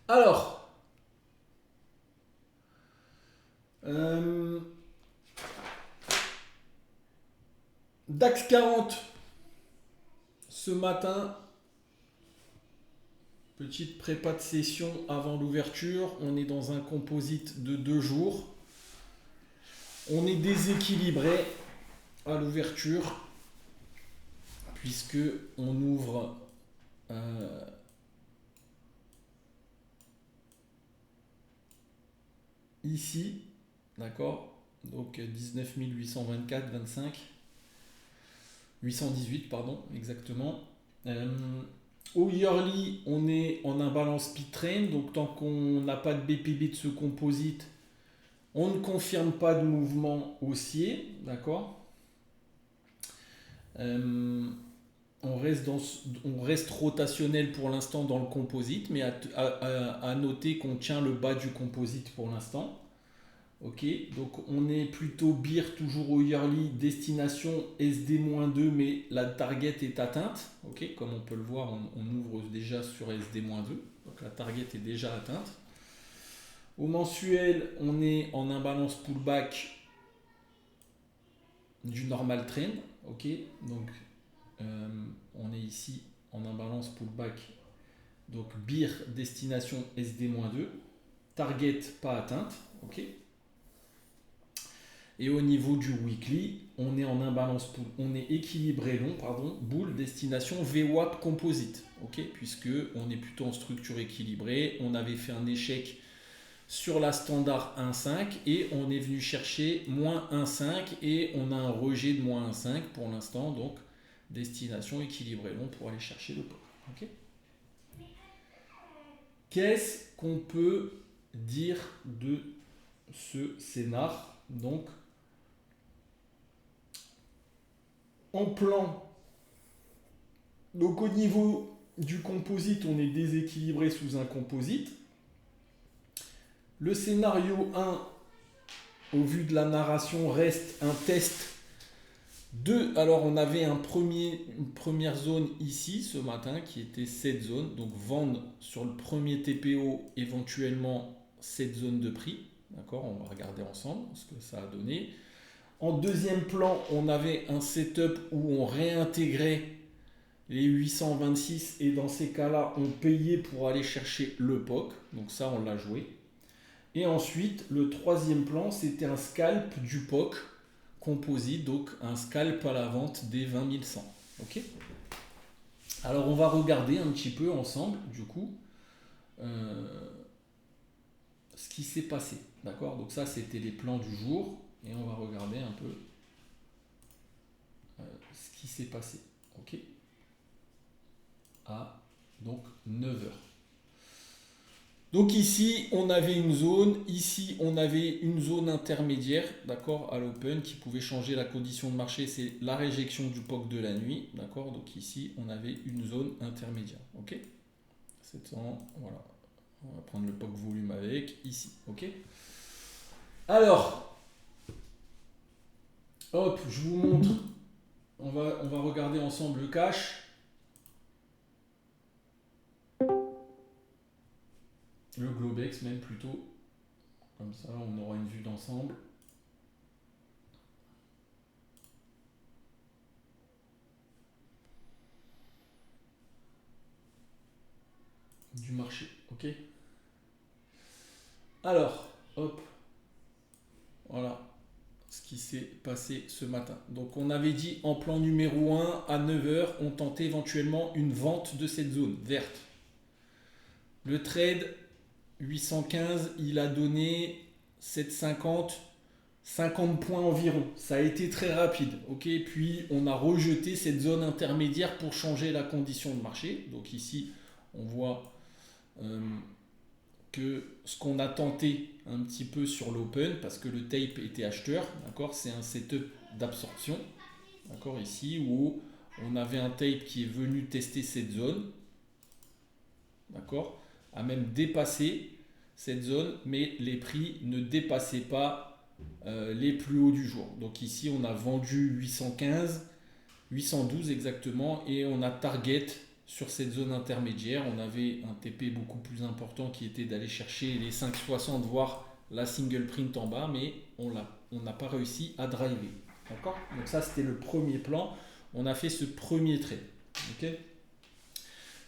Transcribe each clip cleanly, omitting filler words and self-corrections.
Alors, euh, DAX 40 ce matin, petite prépa de session avant l'ouverture. On est dans un composite de 2 jours. On est déséquilibré à l'ouverture puisque on ouvre ici, d'accord, donc 19 824, 25, 818 pardon, exactement. Au yearly, on est en imbalance speed train, donc tant qu'on n'a pas de BPB de ce composite, on ne confirme pas de mouvement haussier, d'accord. Euh, on reste rotationnel pour l'instant dans le composite, mais à noter qu'on tient le bas du composite pour l'instant. Ok, donc on est plutôt beer toujours au yearly, destination SD-2, mais la target est atteinte. Ok, comme on peut le voir, on ouvre déjà sur SD-2, donc la target est déjà atteinte. Au mensuel, on est en imbalance pullback du normal trend. Ok, donc on est ici en imbalance pullback. Donc beer destination SD-2, target pas atteinte. Ok. Et au niveau du weekly, on est en imbalance, on est équilibré long, pardon, boule destination VWAP composite, ok, puisque on est plutôt en structure équilibrée. On avait fait un échec sur la standard 1,5 et on est venu chercher moins 1,5 et on a un rejet de moins 1,5 pour l'instant, donc destination équilibrée long pour aller chercher le pot. Ok. Qu'est-ce qu'on peut dire de ce scénar? Donc en plan, donc au niveau du composite, on est déséquilibré sous un composite. Le scénario 1, au vu de la narration, reste un test de... Alors on avait une première zone ici ce matin qui était cette zone. Donc vendre sur le premier TPO éventuellement cette zone de prix. D'accord, on va regarder ensemble ce que ça a donné. En deuxième plan, on avait un setup où on réintégrait les 826 et dans ces cas-là, on payait pour aller chercher le POC. Donc ça, on l'a joué. Et ensuite, le troisième plan, c'était un scalp du POC composite, donc un scalp à la vente des 20 100. Ok. Alors on va regarder un petit peu ensemble, du coup, ce qui s'est passé. D'accord. Donc ça, c'était les plans du jour. Et on va regarder un peu ce qui s'est passé. Ok. À donc 9 heures. Donc ici, on avait une zone, ici, on avait une zone intermédiaire, d'accord, à l'open, qui pouvait changer la condition de marché, c'est la réjection du POC de la nuit, d'accord, donc ici, on avait une zone intermédiaire, ok, 700, voilà, on va prendre le POC volume avec, ici, ok. Alors, hop, je vous montre, on va regarder ensemble le cash, le Globex même plutôt, comme ça, on aura une vue d'ensemble. Du marché, ok. Alors, hop, voilà ce qui s'est passé ce matin. Donc on avait dit en plan numéro 1 à 9 heures, on tentait éventuellement une vente de cette zone verte. Le trade 815, il a donné 750, 50 points environ. Ça a été très rapide. Ok, puis on a rejeté cette zone intermédiaire pour changer la condition de marché. Donc ici, on voit que ce qu'on a tenté un petit peu sur l'open, parce que le tape était acheteur, d'accord, c'est un setup d'absorption, d'accord, ici où on avait un tape qui est venu tester cette zone, d'accord, a même dépassé cette zone, mais les prix ne dépassaient pas les plus hauts du jour. Donc ici on a vendu 815, 812 exactement, et on a target sur cette zone intermédiaire. On avait un TP beaucoup plus important qui était d'aller chercher les 5,60, voire la single print en bas, mais on n'a pas réussi à driver. D'accord? Donc ça, c'était le premier plan. On a fait ce premier trade. Okay.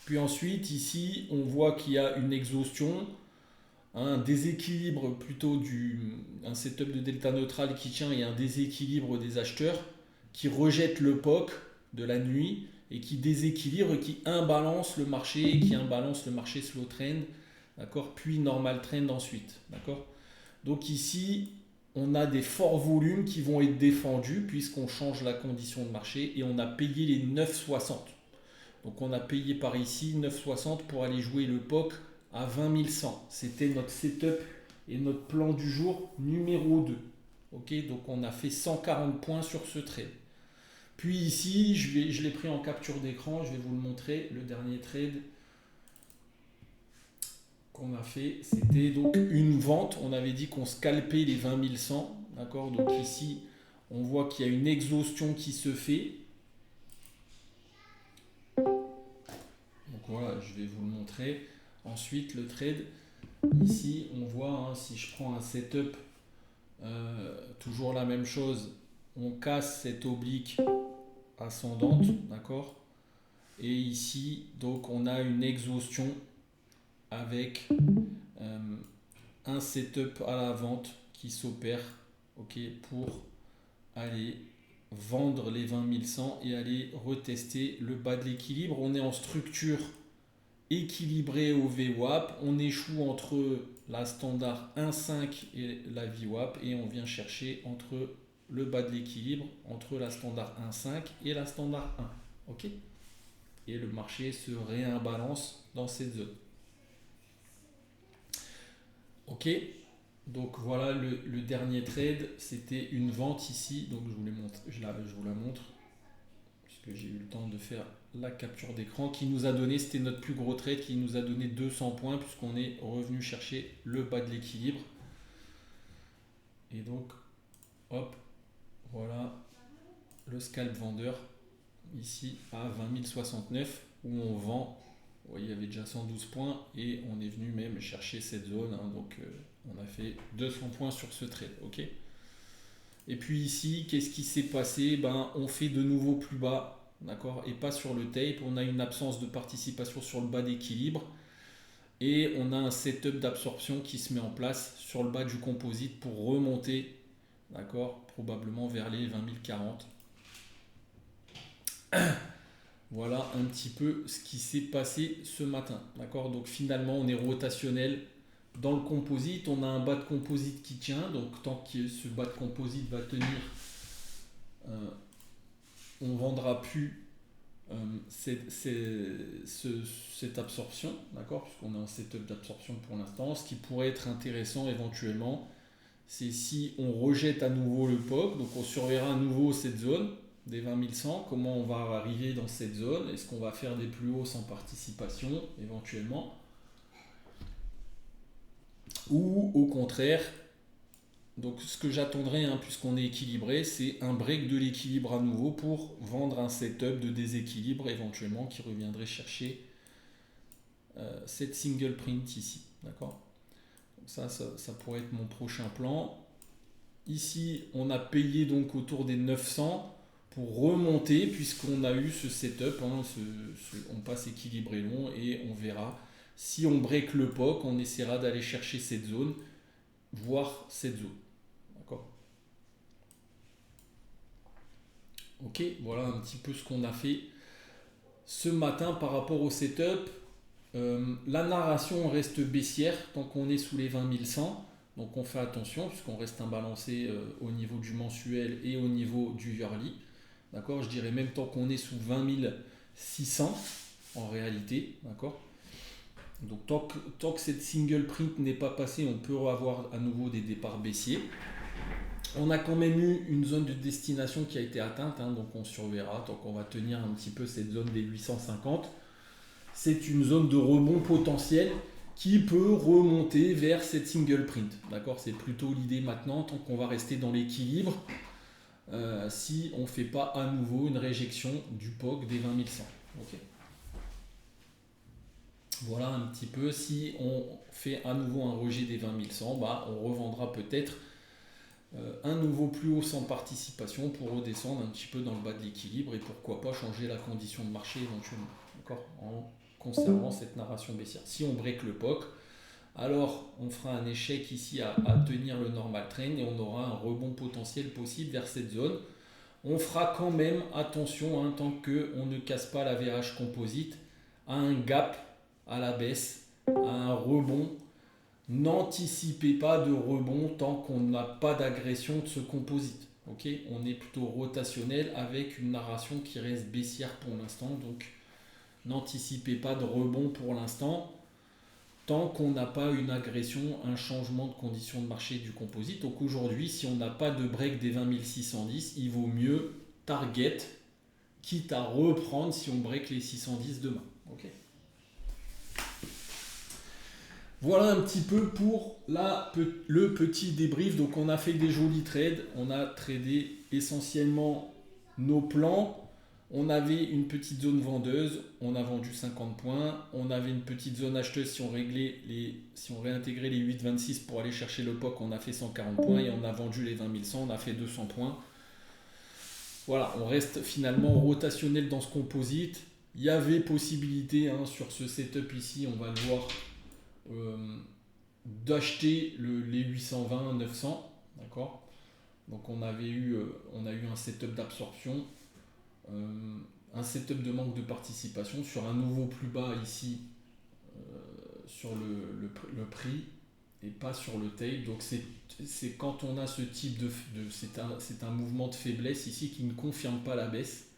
Puis ensuite, ici, on voit qu'il y a une exhaustion, un déséquilibre plutôt un setup de delta neutral qui tient et un déséquilibre des acheteurs qui rejettent le POC de la nuit et qui déséquilibre et qui imbalance le marché, slow trend, d'accord, puis normal trend ensuite, d'accord. Donc ici, on a des forts volumes qui vont être défendus puisqu'on change la condition de marché et on a payé les 9,60. Donc on a payé par ici 9,60 pour aller jouer le POC à 20 100. C'était notre setup et notre plan du jour numéro 2. Ok, donc on a fait 140 points sur ce trade. Puis ici, je l'ai pris en capture d'écran, je vais vous le montrer. Le dernier trade qu'on a fait, c'était donc une vente. On avait dit qu'on scalpait les 20 100. D'accord, donc ici, on voit qu'il y a une exhaustion qui se fait. Donc voilà, je vais vous le montrer. Ensuite, le trade, ici, on voit, si je prends un setup, toujours la même chose, on casse cette oblique ascendante, d'accord. Et ici, donc, on a une exhaustion avec un setup à la vente qui s'opère, ok, pour aller vendre les 20 100 et aller retester le bas de l'équilibre. On est en structure équilibrée au VWAP, on échoue entre la standard 1,5 et la VWAP et on vient chercher entre le bas de l'équilibre entre la standard 1,5 et la standard 1, ok, et le marché se réimbalance dans cette zone. Ok, donc voilà le dernier trade, c'était une vente ici, donc je vous la montre puisque j'ai eu le temps de faire la capture d'écran qui nous a donné, c'était notre plus gros trade qui nous a donné 200 points puisqu'on est revenu chercher le bas de l'équilibre. Et donc hop, voilà le scalp vendeur ici à 20 069 où on vend. Vous voyez, il y avait déjà 112 points et on est venu même chercher cette zone, donc on a fait 200 points sur ce trade, ok. Et puis ici, qu'est-ce qui s'est passé? On fait de nouveau plus bas, d'accord, et pas sur le tape. On a une absence de participation sur le bas d'équilibre et on a un setup d'absorption qui se met en place sur le bas du composite pour remonter, d'accord, probablement vers les 20 040. Voilà un petit peu ce qui s'est passé ce matin, d'accord. Donc finalement, on est rotationnel dans le composite. On a un bas de composite qui tient. Donc tant que ce bas de composite va tenir, on ne vendra plus cette absorption, d'accord, puisqu'on est en setup d'absorption pour l'instant. Ce qui pourrait être intéressant éventuellement, c'est si on rejette à nouveau le POC. Donc on surveillera à nouveau cette zone des 20 100, comment on va arriver dans cette zone, est-ce qu'on va faire des plus hauts sans participation éventuellement, ou au contraire, donc ce que j'attendrai, puisqu'on est équilibré, c'est un break de l'équilibre à nouveau pour vendre un setup de déséquilibre éventuellement qui reviendrait chercher cette single print ici, d'accord. Donc ça pourrait être mon prochain plan. Ici on a payé donc autour des 900 pour remonter puisqu'on a eu ce setup, on passe équilibré long et on verra si on break le POC, on essaiera d'aller chercher cette zone, voire cette zone, d'accord. Ok, voilà un petit peu ce qu'on a fait ce matin par rapport au setup. La narration reste baissière tant qu'on est sous les 20 100. Donc on fait attention puisqu'on reste imbalancé au niveau du mensuel et au niveau du yearly. D'accord, je dirais même tant qu'on est sous 20 600 en réalité. D'accord. Donc tant que cette single print n'est pas passée, on peut avoir à nouveau des départs baissiers. On a quand même eu une zone de destination qui a été atteinte, donc on surveillera tant qu'on va tenir un petit peu cette zone des 850. C'est une zone de rebond potentiel qui peut remonter vers cette single print. D'accord, c'est plutôt l'idée maintenant, tant qu'on va rester dans l'équilibre, si on ne fait pas à nouveau une réjection du POC des 20 100. Okay. Voilà un petit peu, si on fait à nouveau un rejet des 20 100, bah, on revendra peut-être un nouveau plus haut sans participation pour redescendre un petit peu dans le bas de l'équilibre et pourquoi pas changer la condition de marché éventuellement, d'accord, en conservant cette narration baissière. Si on break le POC, alors on fera un échec ici à tenir le normal trend et on aura un rebond potentiel possible vers cette zone. On fera quand même attention, hein, tant qu'on ne casse pas la VH composite, à un gap à la baisse, à un rebond. N'anticipez pas de rebond tant qu'on n'a pas d'agression de ce composite. Okay, on est plutôt rotationnel avec une narration qui reste baissière pour l'instant. Donc n'anticipez pas de rebond pour l'instant tant qu'on n'a pas une agression, un changement de conditions de marché du composite. Donc aujourd'hui, si on n'a pas de break des 20 610, il vaut mieux target, quitte à reprendre si on break les 610 demain. Okay. Voilà un petit peu pour le petit débrief. Donc on a fait des jolis trades, on a tradé essentiellement nos plans. On avait une petite zone vendeuse, on a vendu 50 points. On avait une petite zone acheteuse, si on réintégrait les 8,26 pour aller chercher le POC, on a fait 140 points. Et on a vendu les 20 100, on a fait 200 points. Voilà, on reste finalement rotationnel dans ce composite. Il y avait possibilité, hein, sur ce setup ici, on va le voir, d'acheter les 820, 900, d'accord. Donc on a eu un setup d'absorption, un setup de manque de participation sur un nouveau plus bas ici, sur le prix et pas sur le tape. Donc c'est quand on a ce type c'est un mouvement de faiblesse ici qui ne confirme pas la baisse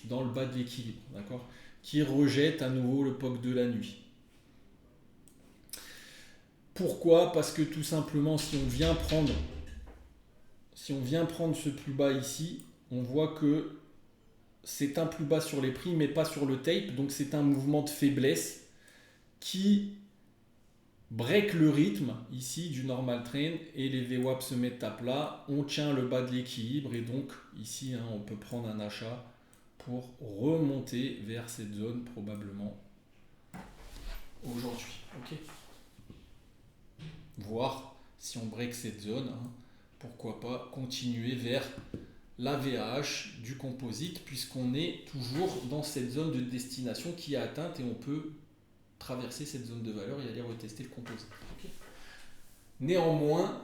dans le bas de l'équilibre, d'accord, qui rejette à nouveau le POC de la nuit. Pourquoi? Parce que tout simplement, si on vient prendre ce plus bas ici, on voit que c'est un plus bas sur les prix, mais pas sur le tape. Donc c'est un mouvement de faiblesse qui break le rythme ici du normal trend et les VWAP se mettent à plat. On tient le bas de l'équilibre et donc ici, hein, on peut prendre un achat pour remonter vers cette zone probablement aujourd'hui. Okay, voir si on break cette zone, hein, pourquoi pas continuer vers la VAH du composite puisqu'on est toujours dans cette zone de destination qui est atteinte et on peut traverser cette zone de valeur et aller retester le composite. Okay. Néanmoins,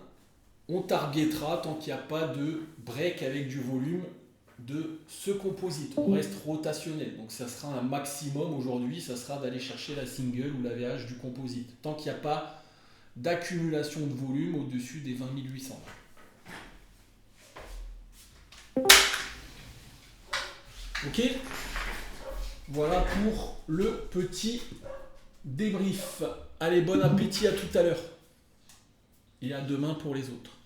on targetera tant qu'il n'y a pas de break avec du volume de ce composite. On reste rotationnel. Donc ça sera un maximum aujourd'hui, ça sera d'aller chercher la single ou la VH du composite. Tant qu'il n'y a pas d'accumulation de volume au-dessus des 20 800. Ok, voilà pour le petit débrief. Allez, bon appétit, à tout à l'heure. Et à demain pour les autres.